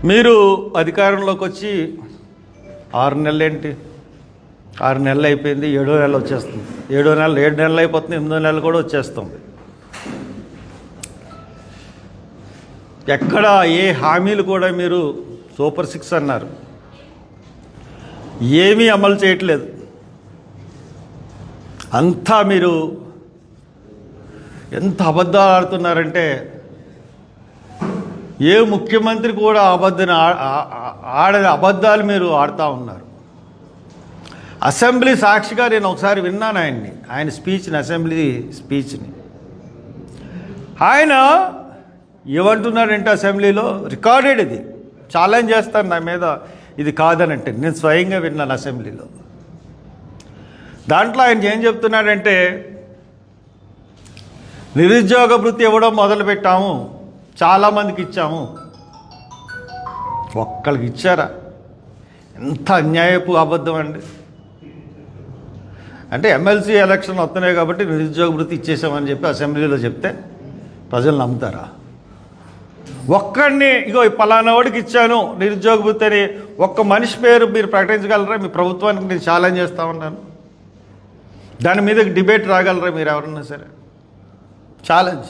మీరు అధికారంలోకి వచ్చి 6 నెలలు ఏంటి, 6 నెలలు అయిపోయింది, 7వ నెల వచ్చేస్తుంది. 7 నెలలు అయిపోతుంది, 8వ నెలలు కూడా వచ్చేస్తుంది. ఎక్కడ ఏ హామీలు కూడా మీరు సూపర్ 6 అన్నారు, ఏమీ అమలు చేయట్లేదు. అంతా మీరు ఎంత అబద్ధాలు ఆడుతున్నారంటే ఏ ముఖ్యమంత్రి కూడా అబద్ధాలు మీరు ఆడుతూ ఉన్నారు. అసెంబ్లీ సాక్షిగా నేను ఒకసారి విన్నాను ఆయన స్పీచ్ని, అసెంబ్లీ స్పీచ్ని. ఆయన ఏమంటున్నాడంటే అసెంబ్లీలో రికార్డెడ్, ఇది ఛాలెంజ్ చేస్తాను నా మీద, ఇది కాదనంటే నేను స్వయంగా విన్నాను అసెంబ్లీలో. దాంట్లో ఆయన ఏం చెప్తున్నాడంటే నిరుద్యోగ భృతి ఇవ్వడం మొదలుపెట్టాము, చాలామందికి ఇచ్చాము. ఒక్కరికి ఇచ్చారా? ఎంత అన్యాయపు అబద్ధం అండి. అంటే ఎమ్మెల్సీ ఎలక్షన్ వస్తున్నాయి కాబట్టి నిరుద్యోగ భృతి ఇచ్చేసామని చెప్పి అసెంబ్లీలో చెప్తే ప్రజలు నమ్ముతారా? ఒక్కడిని ఇగో పలానా వాడికి ఇచ్చాను నిరుద్యోగ భృతి అని ఒక్క మనిషి పేరు మీరు ప్రకటించగలరా? మీ ప్రభుత్వానికి నేను ఛాలెంజ్ చేస్తా ఉన్నాను, దాని మీద డిబేట్ రాగలరా మీరు ఎవరన్నా సరే? ఛాలెంజ్.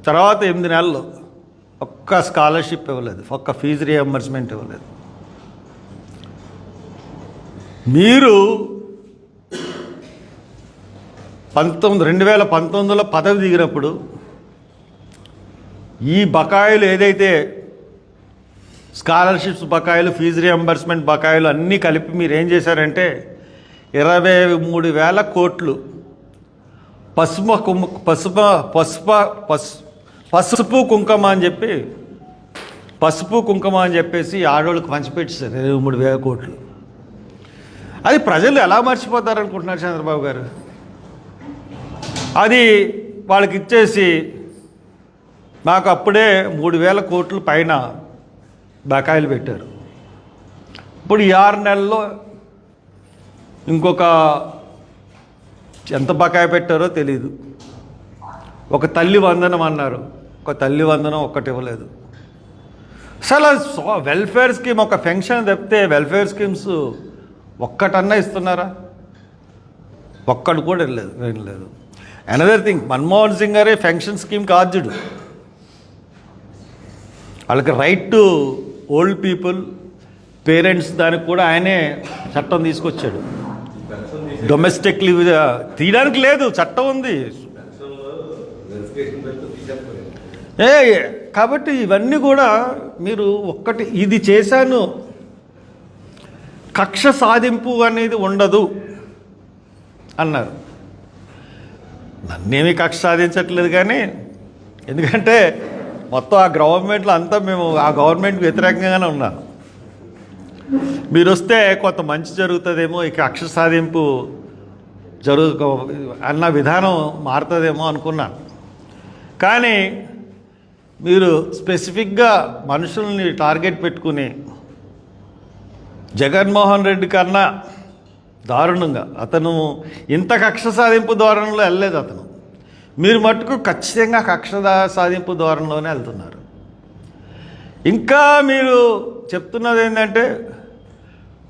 తర్వాత 8 నెలలు ఒక్క స్కాలర్షిప్ ఇవ్వలేదు, ఒక్క ఫీజు రియంబర్స్మెంట్ ఇవ్వలేదు. మీరు 2019లో పదవి దిగినప్పుడు ఈ బకాయిలు ఏదైతే స్కాలర్షిప్స్ బకాయిలు, ఫీజు రియంబర్స్మెంట్ బకాయిలు అన్నీ కలిపి మీరు ఏం చేశారంటే 23,000 కోట్లు పసుపు కుంకుమ అని చెప్పేసి ఆడవాళ్ళకి పంచిపెట్టేశారు 23,000 కోట్లు. అది ప్రజలు ఎలా మర్చిపోతారనుకుంటున్నారు చంద్రబాబు గారు? అది వాళ్ళకి ఇచ్చేసి మాకు అప్పుడే 3,000 కోట్ల పైన బకాయిలు పెట్టారు. ఇప్పుడు ఈ 6 నెలల్లో ఇంకొక ఎంత బకాయి పెట్టారో తెలీదు. ఒక తల్లి వందనం అన్నారు, ఒక తల్లి వందనం ఒక్కటి ఇవ్వలేదు. అసలు వెల్ఫేర్ స్కీమ్, ఒక పెన్షన్ తప్పితే వెల్ఫేర్ స్కీమ్స్ ఒక్కటన్నా ఇస్తున్నారా? ఒక్కడు కూడా వెళ్ళలేదు. అనదర్ థింగ్, మన్మోహన్ సింగ్ గారే పెన్షన్ స్కీమ్ ఆద్యుడు. వాళ్ళకి right to old people, parents, దానికి కూడా ఆయనే చట్టం తీసుకొచ్చాడు. డొమెస్టిక్ లీవ్ తీయడానికి లేదు, చట్టం ఉంది. కాబట్టి ఇవన్నీ కూడా మీరు ఒక్కటి ఇది చేశాను, కక్ష సాధింపు అనేది ఉండదు అన్నారు. నన్నేమీ కక్ష సాధించట్లేదు, కానీ ఎందుకంటే మొత్తం ఆ గవర్నమెంట్లో అంతా మేము ఆ గవర్నమెంట్కి వ్యతిరేకంగానే ఉన్నాను. మీరు వస్తే కొంత మంచి జరుగుతుందేమో, ఈ కక్ష సాధింపు అన్న విధానం మారుతుందేమో అనుకున్నాను. కానీ మీరు స్పెసిఫిక్గా మనుషుల్ని టార్గెట్ పెట్టుకుని జగన్మోహన్ రెడ్డి కన్నా దారుణంగా అతను ఇంత కక్ష సాధింపు ధోరణిలో వెళ్ళలేదు అతను. మీరు మట్టుకు ఖచ్చితంగా కక్ష సాధింపు ధోరణిలోనే వెళ్తున్నారు. ఇంకా మీరు చెప్తున్నది ఏంటంటే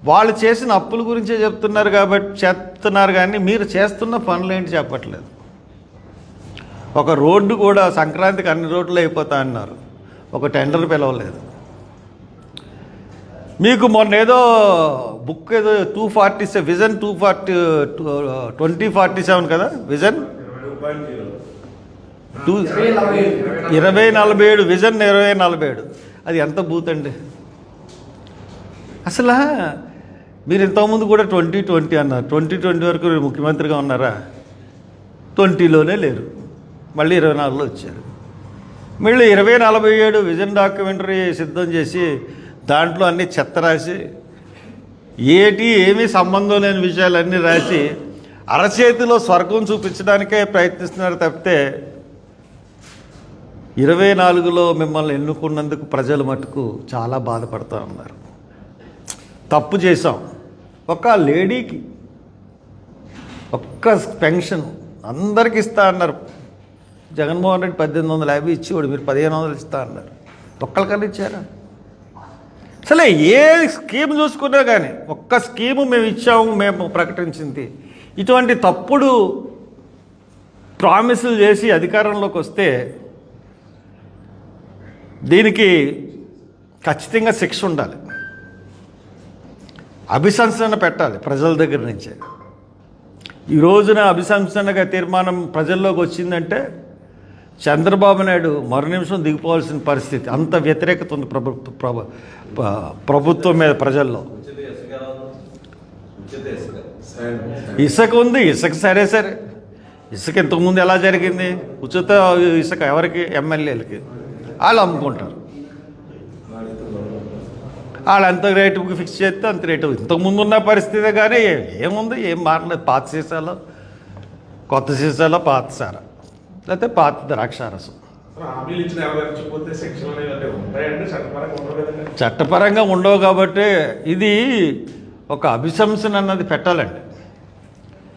వాళ్ళు చేసిన అప్పుల గురించే చెప్తున్నారు కానీ మీరు చేస్తున్న పనులు ఏంటి చెప్పట్లేదు. ఒక రోడ్డు కూడా సంక్రాంతికి అన్ని రోడ్లు అయిపోతా అన్నారు, ఒక టెండర్ పిలవలేదు. మీకు మొన్న ఏదో బుక్ ఏదో 247 విజన్ 2047 కదా, విజన్ 2047 విజన్ 2047. అది ఎంత బూత్ అండి అసలు. మీరు ఇంతకుముందు కూడా 2020 అన్నారు, 2020 వరకు ముఖ్యమంత్రిగా ఉన్నారా? 20లోనే లేరు, మళ్ళీ 24లో వచ్చారు. మళ్ళీ 2047 విజన్ డాక్యుమెంటరీ సిద్ధం చేసి దాంట్లో అన్ని చెత్త రాసి ఏమీ సంబంధం లేని విషయాలన్నీ రాసి అరచేతిలో స్వర్గం చూపించడానికే ప్రయత్నిస్తున్నారు తప్పితే 24లో మిమ్మల్ని ఎన్నుకున్నందుకు ప్రజలు మటుకు చాలా బాధపడుతూ ఉన్నారు. తప్పు చేశాం. ఒక లేడీకి ఒక్క పెన్షన్ అందరికి ఇస్తా అన్నారు. జగన్మోహన్ రెడ్డి 1850 ఇచ్చేవాడు, మీరు 1500 ఇస్తా అన్నారు. ఒక్కరికన్నా ఇచ్చారా? అసలే ఏ స్కీమ్ చూసుకున్నా కానీ ఒక్క స్కీము మేము ఇచ్చాము, మేము ప్రకటించింది, ఇటువంటి తప్పుడు ప్రామిసులు చేసి అధికారంలోకి వస్తే దీనికి ఖచ్చితంగా శిక్ష ఉండాలి, అభిశంసన పెట్టాలి ప్రజల దగ్గర నుంచే. ఈ రోజున అభిశంసనగా తీర్మానం ప్రజల్లోకి వచ్చిందంటే చంద్రబాబు నాయుడు మరు నిమిషం దిగిపోవాల్సిన పరిస్థితి, అంత వ్యతిరేకత ఉంది ప్రభుత్వం మీద ప్రజల్లో. ఇసుక ఉంది, ఇసుక సరే ఇసుక ఇంతకుముందు ఎలా జరిగింది? ఉచిత ఇసుక ఎవరికి? ఎమ్మెల్యేలకి. వాళ్ళు అమ్ముకుంటారు, వాళ్ళు ఎంత రేటుకి ఫిక్స్ చేస్తే అంత రేటు. ఇంతకుముందు ఉన్న పరిస్థితి కానీ ఏముంది, ఏం మారలేదు. పాత సీసాలో కొత్త సీసాలో పాత సారా, లేకపోతే పాత ద్రాక్షారసం. చట్టపరంగా ఉండవు కాబట్టి ఇది ఒక అభిశంసన అన్నది పెట్టాలండి.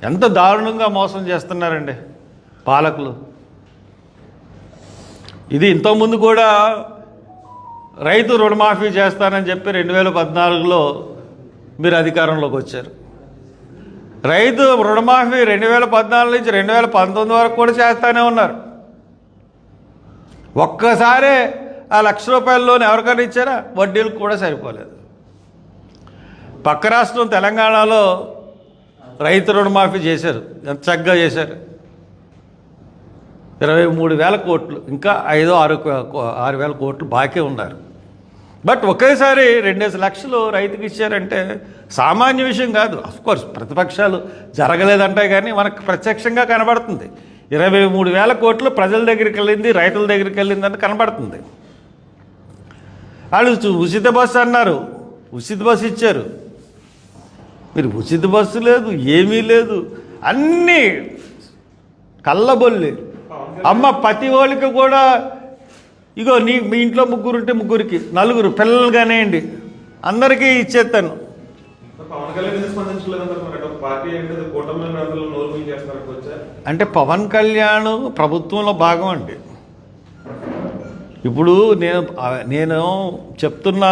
ఎంత దారుణంగా మోసం చేస్తున్నారండి పాలకులు. ఇది ఇంతకుముందు కూడా రైతు రుణమాఫీ చేస్తానని చెప్పి 2014లో మీరు అధికారంలోకి వచ్చారు. రైతు రుణమాఫీ 2014 నుంచి 2019 వరకు కూడా చేస్తూనే ఉన్నారు. ఒక్కసారే ఆ ₹1,00,000 లోన్ ఎవరికైనా ఇచ్చారా? వడ్డీలకు కూడా సరిపోలేదు. పక్క రాష్ట్రం తెలంగాణలో రైతు రుణమాఫీ చేశారు, ఎంత చక్కగా చేశారు. 23,000 కోట్లు, ఇంకా 6,000 కోట్లు బాకీ ఉన్నారు. బట్ ఒకేసారి 2 లక్షలు రైతుకి ఇచ్చారంటే సామాన్య విషయం కాదు. అఫ్కోర్స్ ప్రతిపక్షాలు జరగలేదంటే కానీ మనకు ప్రత్యక్షంగా కనబడుతుంది. 23,000 కోట్లు ప్రజల దగ్గరికి వెళ్ళింది, రైతుల దగ్గరికి వెళ్ళిందని కనబడుతుంది. వాళ్ళు ఉచిత బస్సు అన్నారు, ఉచిత బస్సు ఇచ్చారు. మీరు ఉచిత బస్సు లేదు, ఏమీ లేదు, అన్నీ కళ్ళబొల్లి. అమ్మ ప్రతి వాళ్ళకి కూడా ఇగో మీ ఇంట్లో 3 ఉంటే 3కి 4 పిల్లలు కానివ్వండి అందరికీ ఇచ్చేస్తాను. అంటే పవన్ కళ్యాణ్ ప్రభుత్వంలో భాగం అండి. ఇప్పుడు నేను చెప్తున్న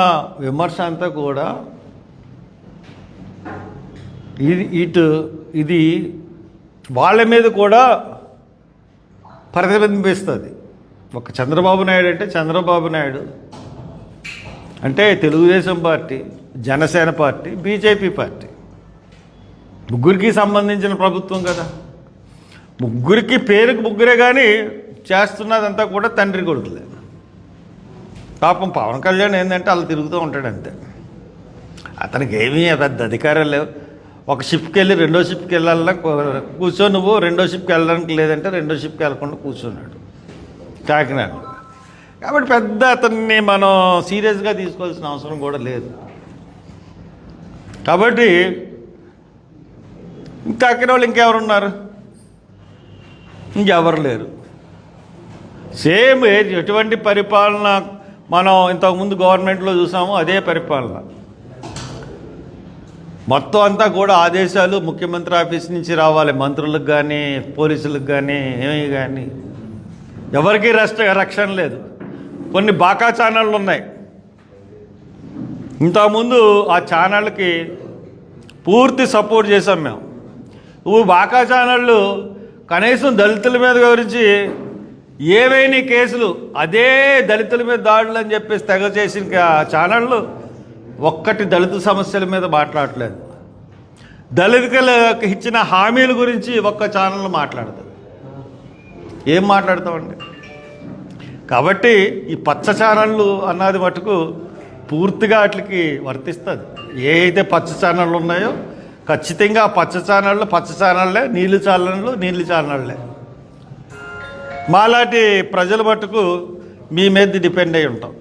విమర్శ అంతా కూడా ఇది వాళ్ళ మీద కూడా ప్రతిబింబిస్తుంది. ఒక చంద్రబాబు నాయుడు అంటే చంద్రబాబు నాయుడు అంటే Telugu Desam party, Janasena party, BJP party ముగ్గురికి సంబంధించిన ప్రభుత్వం కదా. ముగ్గురికి పేరుకు ముగ్గురే కానీ చేస్తున్నదంతా కూడా తండ్రి కొడుకులే. పాపం పవన్ కళ్యాణ్ ఏంటంటే అలా తిరుగుతూ ఉంటాడు అంతే. అతనికి ఏమీ పెద్ద అధికారం లేవు. ఒక షిప్కి వెళ్ళి 2వ షిప్కి వెళ్ళాలన్నా కూర్చో, నువ్వు 2వ షిప్కి వెళ్ళడానికి లేదంటే 2వ షిప్కి వెళ్ళకుండా కూర్చున్నాడు కాకినాడలో. కాబట్టి పెద్ద అతన్ని మనం సీరియస్గా తీసుకోవాల్సిన అవసరం కూడా లేదు. కాబట్టి కాకినాడలో ఇంకెవరున్నారు? ఇంకెవరు లేరు. సేమ్ ఎటువంటి పరిపాలన మనం ఇంతకుముందు గవర్నమెంట్లో చూసామో అదే పరిపాలన. మొత్తం అంతా కూడా ఆదేశాలు ముఖ్యమంత్రి ఆఫీస్ నుంచి రావాలి, మంత్రులకు కానీ పోలీసులకు కానీ ఏమీ కానీ ఎవరికీ రక్షణ లేదు. కొన్ని బాకా ఛానళ్ళు ఉన్నాయి. ఇంతకుముందు ఆ ఛానళ్ళకి పూర్తి సపోర్ట్ చేసాం మేము. బాకా ఛానళ్ళు కనీసం దళితుల మీద వివరించి ఏవైనా కేసులు అదే దళితుల మీద దాడులు అని చెప్పేసి తెగ చేసిన ఛానళ్ళు ఒక్కటి దళిత సమస్యల మీద మాట్లాడలేదు. దళితులకు ఇచ్చిన హామీల గురించి ఒక్క ఛానల్ మాట్లాడదు. ఏం మాట్లాడతామండి? కాబట్టి ఈ పచ్చ ఛానళ్ళు అన్నది మటుకు పూర్తిగా వాటికి వర్తిస్తుంది. ఏ అయితే పచ్చ ఛానళ్ళు ఉన్నాయో ఖచ్చితంగా పచ్చ ఛానళ్ళే, నీళ్ళు ఛానళ్ళే. మాలాంటి ప్రజల మటుకు మీ మీద డిపెండ్ అయి ఉంటాం.